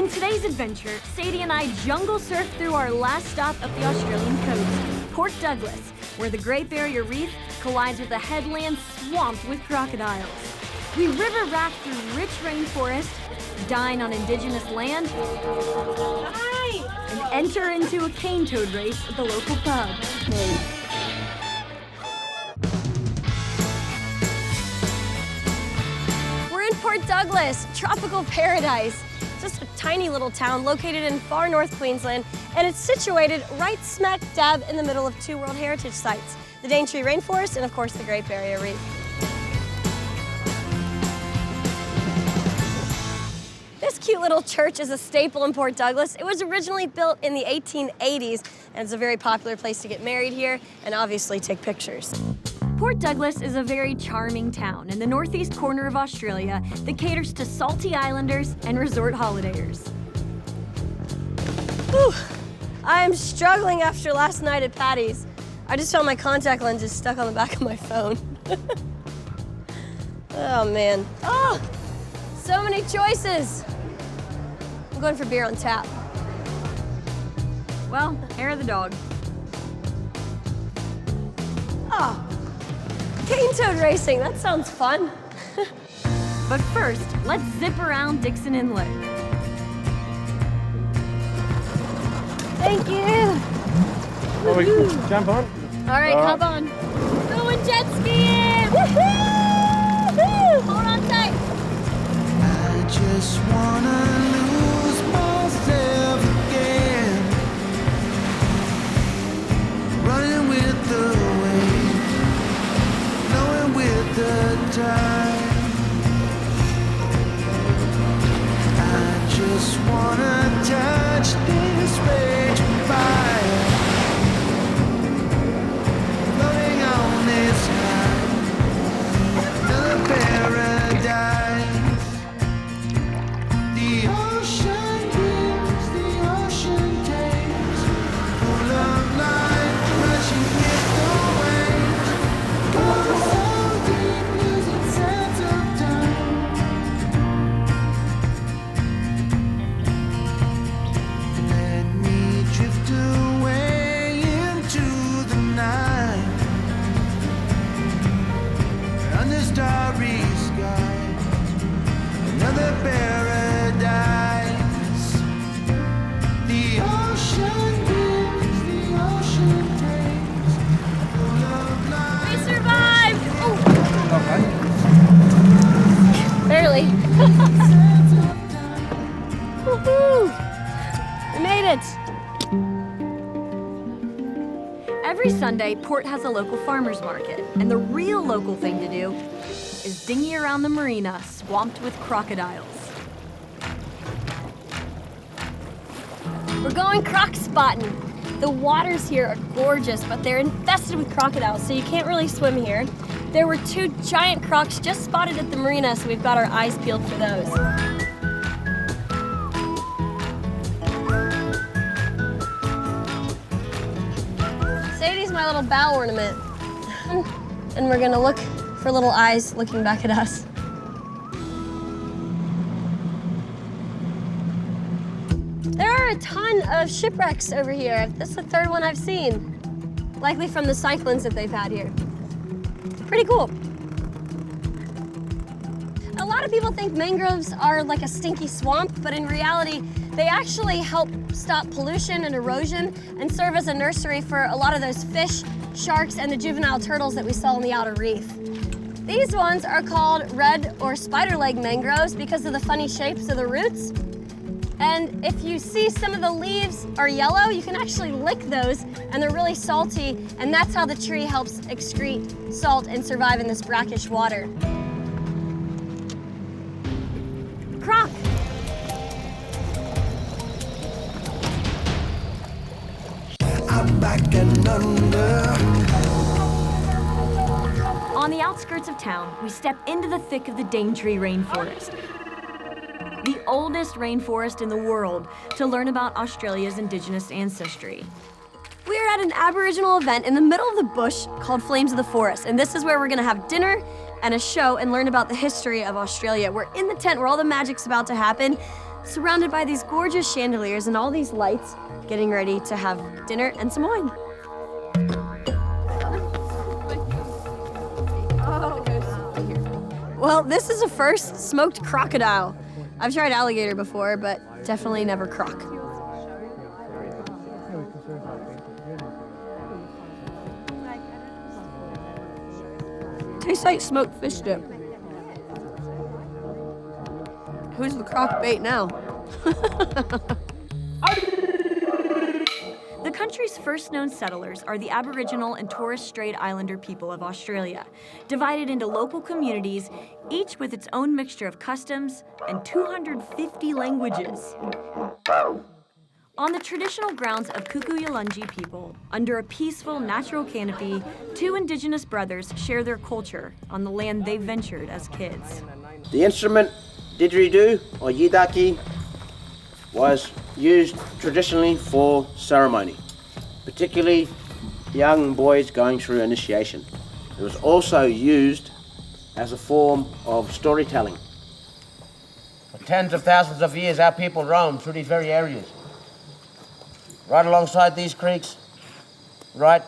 In today's adventure, Sadie and I jungle surf through our last stop up the Australian coast, Port Douglas, where the Great Barrier Reef collides with a headland swamped with crocodiles. We river raft through rich rainforest, dine on indigenous land, and enter into a cane toad race at the local pub. We're in Port Douglas, tropical paradise. Just a tiny little town located in far north Queensland, and it's situated right smack dab in the middle of two World Heritage Sites, the Daintree Rainforest and, of course, the Great Barrier Reef. This cute little church is a staple in Port Douglas. It was originally built in the 1880s, and it's a very popular place to get married here and obviously take pictures. Port Douglas is a very charming town in the northeast corner of Australia that caters to salty islanders and resort holidayers. Whew. I'm struggling after last night at Patty's. I just found my contact lenses stuck on the back of my phone. Oh, man. Oh, so many choices. I'm going for beer on tap. Well, hair of the dog. Oh, cane toad racing, that sounds fun. But first, let's zip around Dixon Inlet. Thank you. Oh, we can jump on? All right, hop on. Going jet skiing! Woohoo! Hold on tight. I just wanna lose myself again, running with the wave, flowing with the tide. I just wanna touch this raging fire, floating on this high, another paradise. The ocean gives, the ocean takes, full of life, rushing with the waves. Goes so deep, losing sense of time. Let me drift away into the night, under starry sky, another paradise. The ocean gives, the ocean takes, full of life. We survived! Barely. Woohoo! We made it! Every Sunday, Port has a local farmer's market, and the real local thing to do is dinghy around the marina, swamped with crocodiles. We're going croc spotting. The waters here are gorgeous, but they're infested with crocodiles, so you can't really swim here. There were two giant crocs just spotted at the marina, so we've got our eyes peeled for those. Sadie's my little bow ornament. And we're gonna look for little eyes looking back at us. There are a ton of shipwrecks over here. This is the third one I've seen, likely from the cyclones that they've had here. Pretty cool. A lot of people think mangroves are like a stinky swamp, but in reality, they actually help stop pollution and erosion and serve as a nursery for a lot of those fish, sharks, and the juvenile turtles that we saw in the outer reef. These ones are called red or spider leg mangroves because of the funny shapes of the roots. And if you see some of the leaves are yellow, you can actually lick those, and they're really salty, and that's how the tree helps excrete salt and survive in this brackish water. Croc. Outback and Under. On the outskirts of town, we step into the thick of the Daintree Rainforest, the oldest rainforest in the world, to learn about Australia's indigenous ancestry. We're at an Aboriginal event in the middle of the bush called Flames of the Forest, and this is where we're gonna have dinner and a show and learn about the history of Australia. We're in the tent where all the magic's about to happen. surrounded by these gorgeous chandeliers and all these lights, getting ready to have dinner and some wine. Well, this is a first, smoked crocodile. I've tried alligator before, but definitely never croc. Tastes like smoked fish dip. Who's the croc bait now? The country's first known settlers are the Aboriginal and Torres Strait Islander people of Australia, divided into local communities, each with its own mixture of customs and 250 languages. On the traditional grounds of Kukuyalunji people, under a peaceful natural canopy, two Indigenous brothers share their culture on the land they ventured as kids. The instrument didgeridoo or yidaki was used traditionally for ceremony, particularly young boys going through initiation. It was also used as a form of storytelling. For tens of thousands of years, our people roamed through these very areas, right alongside these creeks, right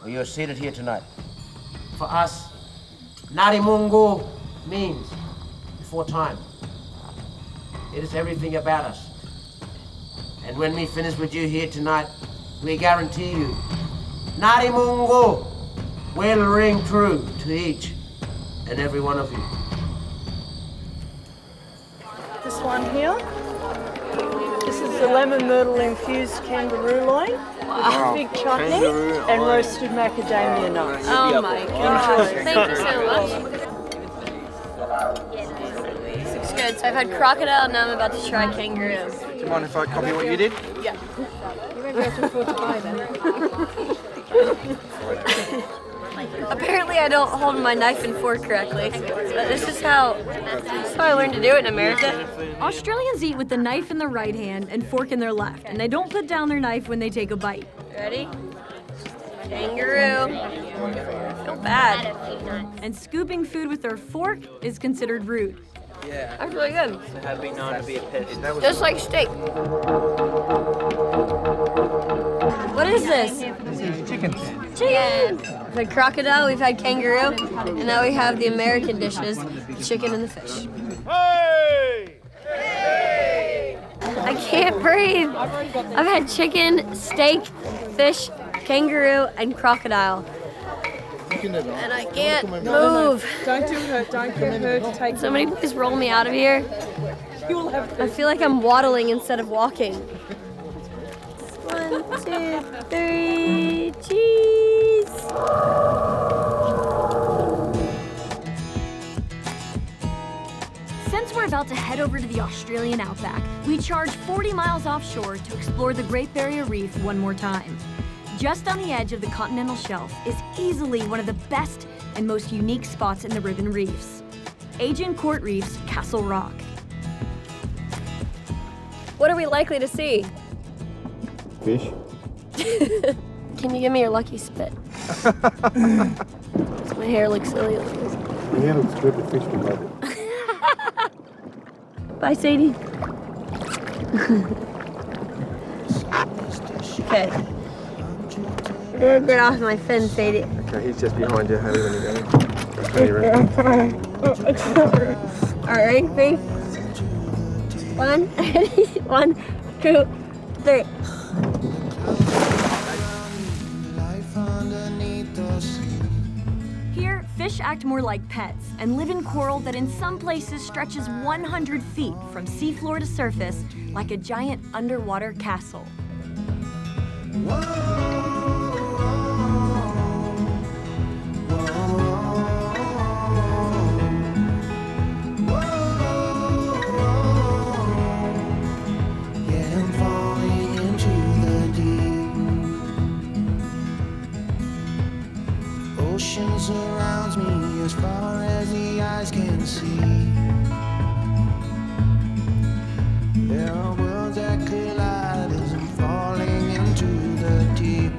where you are seated here tonight. For us, Ngāti Mungu means before time. It is everything about us. And when we finish with you here tonight, we guarantee you, Ngāti Mungu will ring true to each and every one of you. This one here. This is the lemon myrtle infused kangaroo loin, big chutney, and roasted macadamia nuts. Oh my God. Thank you so much. This looks good. So I've had crocodile, now I'm about to try kangaroo. Do you mind if I copy what you did? Yeah. You won't be able to afford to buy them. Apparently I don't hold my knife and fork correctly. So this is how I learned to do it in America. Australians eat with the knife in their right hand and fork in their left, and they don't put down their knife when they take a bite. Ready? Kangaroo. Feel bad. And scooping food with their fork is considered rude. Yeah. That's really good. It had been known to be a pest. Just like steak. What is this? Chicken. Chicken! We've had crocodile, we've had kangaroo, and now we have the American dishes, the chicken and the fish. Hey! I can't breathe. I've had chicken, steak, fish, kangaroo, and crocodile. And I can't move. Don't do her. Don't get her to take Somebody please roll me out of here. I feel like I'm waddling instead of walking. 1, 2, 3, cheese. Since we're about to head over to the Australian outback, we charge 40 miles offshore to explore the Great Barrier Reef one more time. Just on the edge of the continental shelf is easily one of the best and most unique spots in the Ribbon Reefs, Agincourt Reef's Castle Rock. What are we likely to see? Fish. Can you give me your lucky spit? My hair looks silly. The hair looks good, the fish will love it. Bye, Sadie. Okay. Get off my fin, Sadie. Okay, he's just behind you, Hailey, when you're going. Alright, ready? 1, 1, 2, 3. Here, fish act more like pets and live in coral that in some places stretches 100 feet from seafloor to surface like a giant underwater castle. Ocean surrounds me as far as the eyes can see. There are worlds that collide as I'm falling into the deep.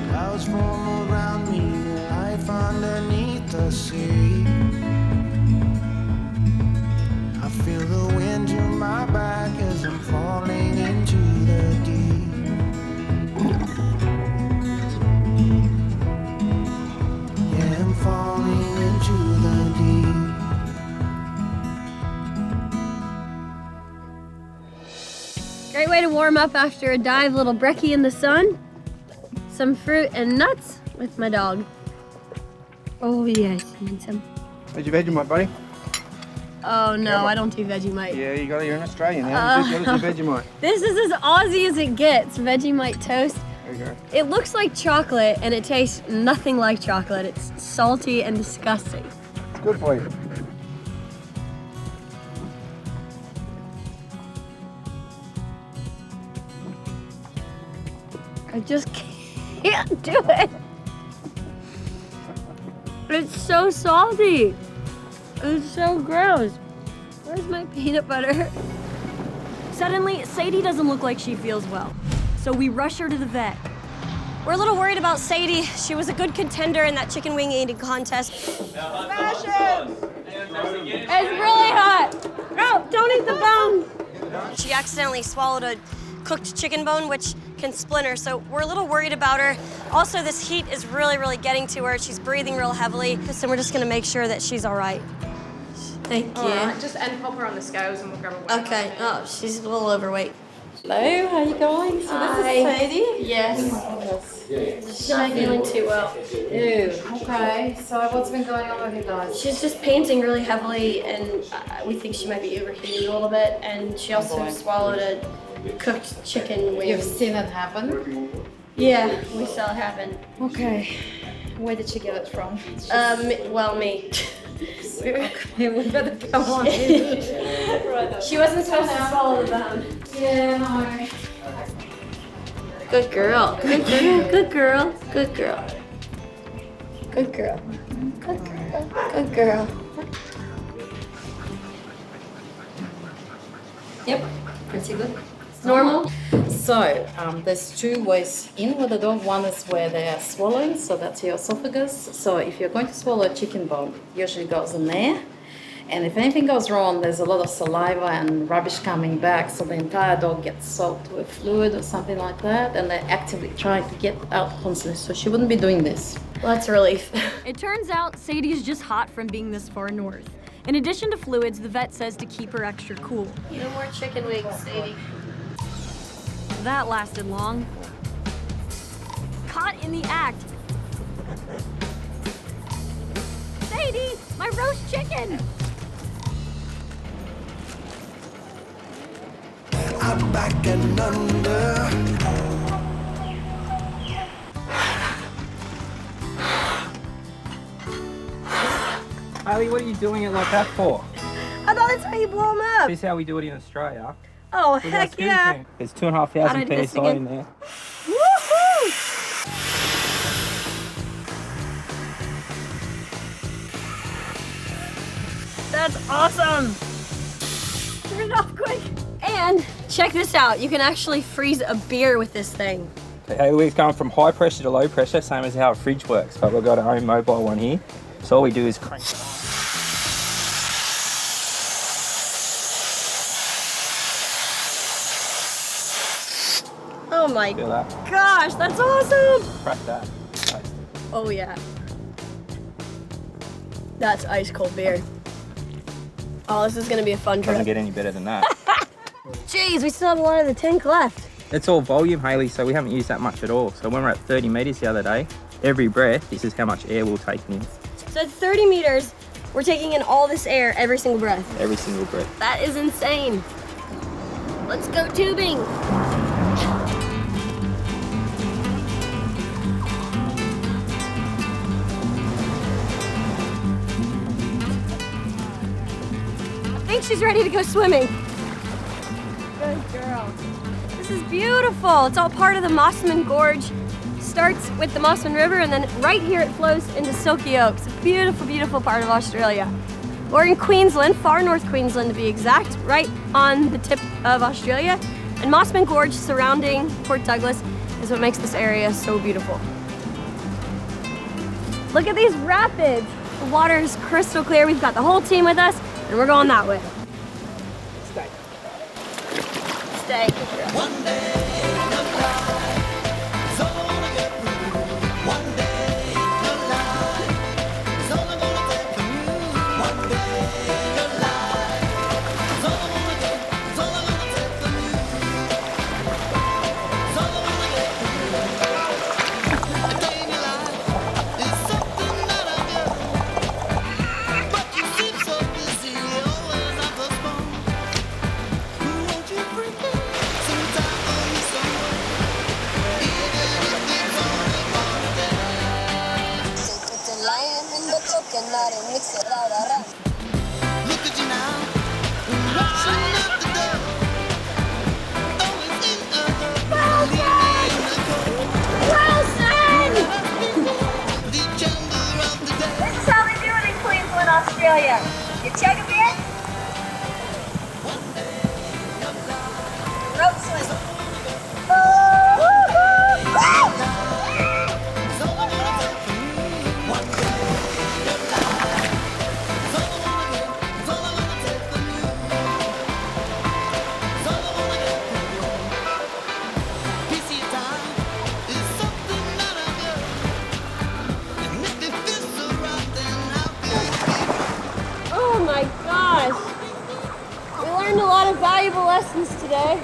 Clouds form around me, life underneath the sea. way to warm up after a dive, little brekkie in the sun. Some fruit and nuts with my dog. Oh yes, handsome. Where's your Vegemite, buddy? Oh no, I don't do Vegemite. Yeah, you got it. You're an Australian now. You just got to do Vegemite. This is as Aussie as it gets, Vegemite toast. There you go. It looks like chocolate and it tastes nothing like chocolate. It's salty and disgusting. It's good for you. I just can't do it. It's so salty. It's so gross. Where's my peanut butter? Suddenly, Sadie doesn't look like she feels well, so we rush her to the vet. We're a little worried about Sadie. She was a good contender in that chicken wing eating contest. It's really hot. No, don't eat the bone. She accidentally swallowed a cooked chicken bone, which can splinter, so we're a little worried about her. Also, this heat is really getting to her. She's breathing real heavily, so we're just gonna make sure that she's all right. Thank you. All right, just pop her on the scales and we'll grab her weight. Okay, oh, she's a little overweight. Hello, how you going? So this is Sadie? Yes. She's not feeling too well. Ew, okay. So what's been going on with you guys? She's just panting really heavily, and we think she might be overheating a little bit, and she also swallowed a cooked chicken wing. You've seen it happen? Yeah, we saw it happen. Okay. Where did she get it from? Well, me. Okay, we better go on. She wasn't supposed to swallow the bone. Yeah, no. Good girl. Good girl. Good girl. Good girl. Good girl. Good girl. Good girl. Yep, pretty good. Normal? So, there's two ways in with the dog. One is where they are swallowing, so that's your esophagus. So if you're going to swallow a chicken bone, usually goes in there. And if anything goes wrong, there's a lot of saliva and rubbish coming back, so the entire dog gets soaked with fluid or something like that, and they're actively trying to get out constantly, so she wouldn't be doing this. Well, that's a relief. It turns out Sadie's just hot from being this far north. In addition to fluids, the vet says to keep her extra cool. No more chicken wings, Sadie. That lasted long. Caught in the act. Sadie, my roast chicken! Outback and Under. Hailey, what are you doing it like that for? I thought that's how you blow them up. This is how we do it in Australia. Oh, Look at that heck scoop yeah. thing. There's 2,500 How'd I do this PSI again? in there. Woohoo! That's awesome. Turn it off quick. And check this out. You can actually freeze a beer with this thing. Okay, we've gone from high pressure to low pressure, same as how a fridge works, but we've got our own mobile one here. So all we do is crank it on. Oh my Feel that? gosh, that's awesome. Crack that. Oh yeah. That's ice cold beer. Oh, this is gonna be a fun Doesn't trip. get any better than that. Jeez, we still have a lot of the tank left. It's all volume, Hailey, so we haven't used that much at all. So when we're at 30 meters the other day, every breath, this is how much air we'll take in. So at 30 meters, we're taking in all this air every single breath. Every single breath. That is insane. Let's go tubing. I think she's ready to go swimming. Good girl. This is beautiful. It's all part of the Mossman Gorge. Starts with the Mossman River, and then right here it flows into Silky Oaks. A beautiful, beautiful part of Australia. We're in Queensland, far north Queensland to be exact, right on the tip of Australia. And Mossman Gorge surrounding Port Douglas is what makes this area so beautiful. Look at these rapids. The water is crystal clear. We've got the whole team with us, and we're going that way. Stay. Stay. One day in the life is all I wanna get through. One day in the life is all I'm gonna take from you. One day in the life is all I wanna get, is all I'm gonna take from you. at you now, rushing out the door. Always in a hurry, leaving the cold. The jungle of the day. This is how they do it in Queensland, Australia. You chug a bit. Rope swim. Oh my gosh. We learned a lot of valuable lessons today.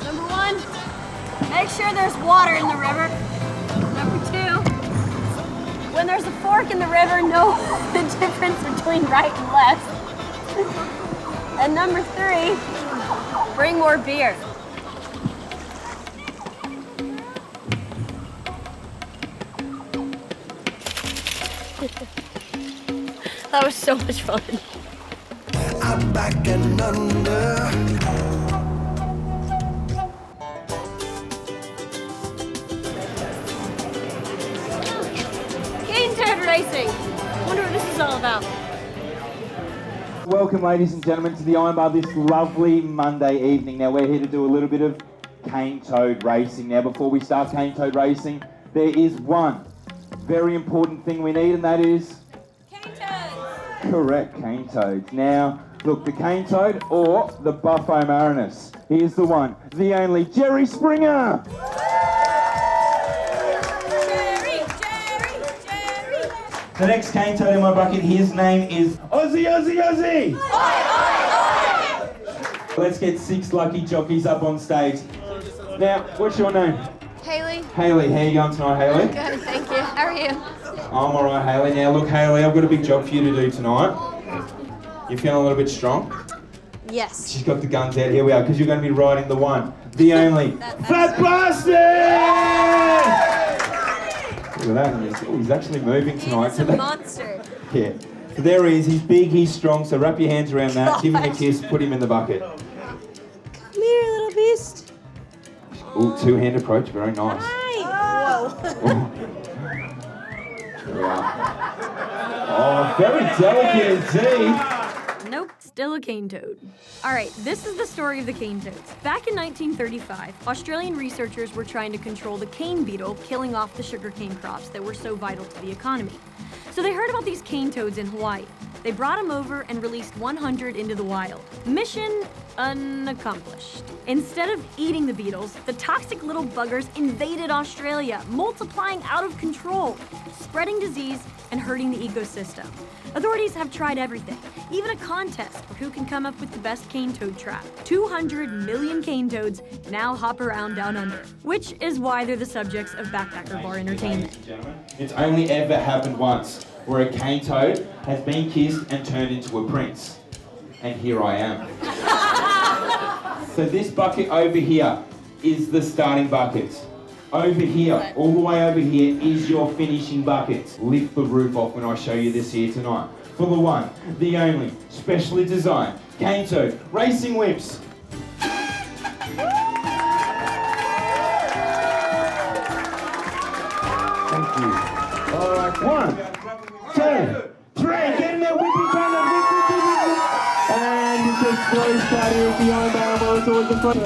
Number one, make sure there's water in the river. Number two, when there's a fork in the river, know the difference between right and left. And number three, bring more beer. That was so much fun. Outback and Under. Cane toad racing. Wonder what this is all about. Welcome, ladies and gentlemen, to the Iron Bar this lovely Monday evening. Now, we're here to do a little bit of cane toad racing. Now, before we start cane toad racing, there is one very important thing we need, and that is... Cane toads. Correct, cane toads. Now, look, the cane toad or the buffo marinus. Here's the one, the only Jerry Springer. Jerry. The next cane toad in my bucket, his name is Aussie. Let's get 6 lucky jockeys up on stage. Now, what's your name? Hailey. Hailey, how you going tonight, Hailey? Good, thank you. How are you? I'm alright, Hailey. Now, look, Hailey, I've got a big job for you to do tonight. You feeling a little bit strong? Yes. She's got the guns out. Here we are, because you're going to be riding the one, the only, Fat Bastard! Look at that. Oh, he's actually moving tonight. He's a monster. Yeah. So there he is. He's big, he's strong, so wrap your hands around that, give him a kiss, put him in the bucket. Come here, little beast. Ooh, 2-hand approach, very nice. Hi. Whoa. Here we are. Oh, very delicate indeed. Nope, still a cane toad. All right, this is the story of the cane toads. Back in 1935, Australian researchers were trying to control the cane beetle, killing off the sugarcane crops that were so vital to the economy. So they heard about these cane toads in Hawaii. They brought them over and released 100 into the wild. Mission unaccomplished. Instead of eating the beetles, the toxic little buggers invaded Australia, multiplying out of control, spreading disease and hurting the ecosystem. Authorities have tried everything, even a contest for who can come up with the best cane toad trap. 200 million cane toads now hop around down under, which is why they're the subjects of backpacker bar entertainment. It's only ever happened once, where a cane toad has been kissed and turned into a prince. And here I am. So this bucket over here is the starting bucket. Over here, all the way over here, is your finishing bucket. Lift the roof off when I show you this here tonight. For the one, the only, specially designed cane toad racing whips. Thank you. All right, 1, 2, 3. Get in there, whipping kind whip. And it's a slow start here at the Iron Bar. Well, it's always the front.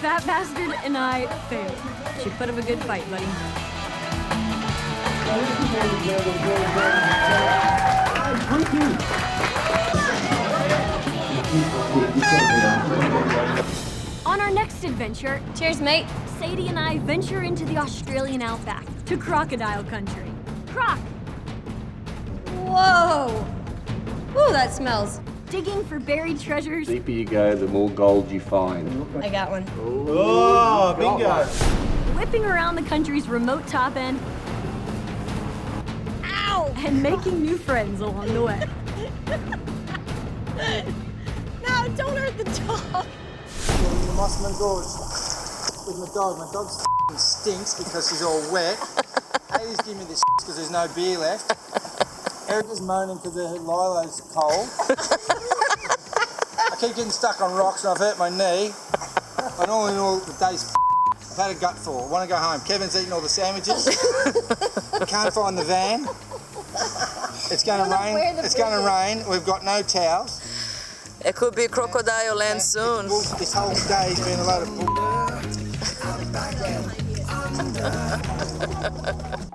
Fat Bastard and I failed. She put up a good fight, buddy. On our next adventure, Cheers, mate. Sadie and I venture into the Australian outback to crocodile country. Croc! Whoa. Ooh, that smells. Digging for buried treasures. The deeper you go, the more gold you find. I got one. Oh, bingo. Whipping around the country's remote top end. Ow! And making new friends along the way. No, don't hurt the dog. In the Mossman Gorge with my dog. My dog stinks because she's all wet. Hailey's giving me this because there's no beer left. Erica's moaning because her Lilo's cold. I keep getting stuck on rocks and I've hurt my knee. And all in all, the day's I've had a gutful. I want to go home. Kevin's eating all the sandwiches. Can't find the van. It's going to rain. It's going to rain. We've got no towels. It could be crocodile land soon. This whole day's been a load of bull.